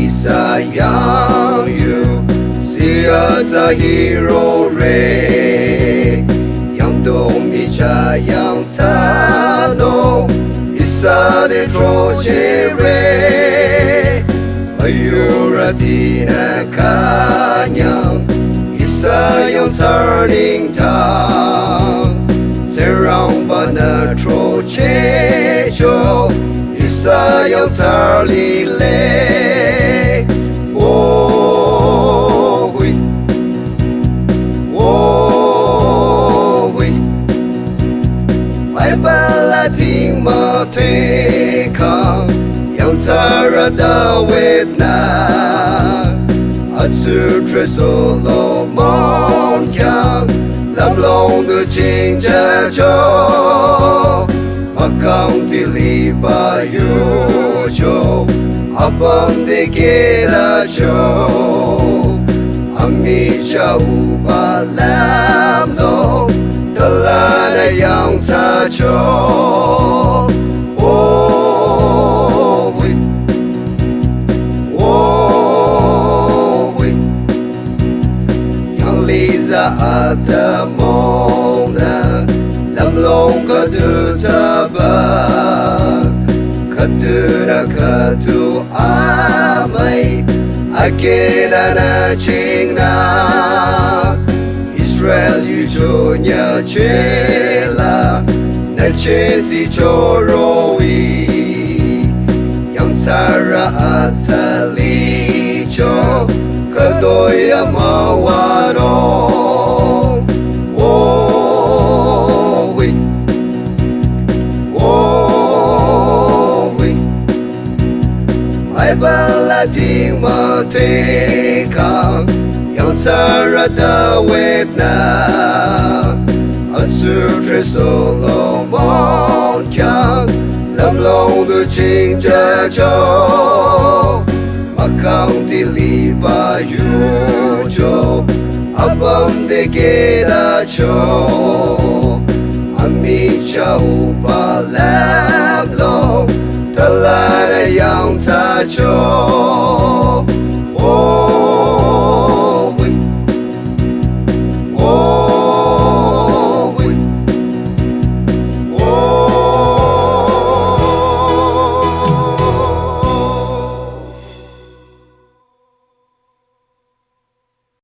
sayang you siya za hero re yang dong mi cha yang ta no isa de troche re ayura tina kanyang isa yang turning tang terang bana troche cho isa yang turning le ting ma te ka yang tsara da wet na a tu tre solo mon kyang lam long de ching cha cho ma kang ti li ba yu cho abang de ke la cho ami cha u ba lam no Kalada yang sa cho oh we yang liza ada mona lam long ka du ta ba ka du na ka du amai akela na ching na Israel yu cho nya chela na che ti cho roi yang tsara atali cho ka doi ama wa no oh we ai bala ting ma te ka yang tsara da wet na a tu tre solo mon kyang lam long de ching cha cho ma kang ti li ba yu cho abam de ke da cho ami cha u ba lam long ta la da yang sa cho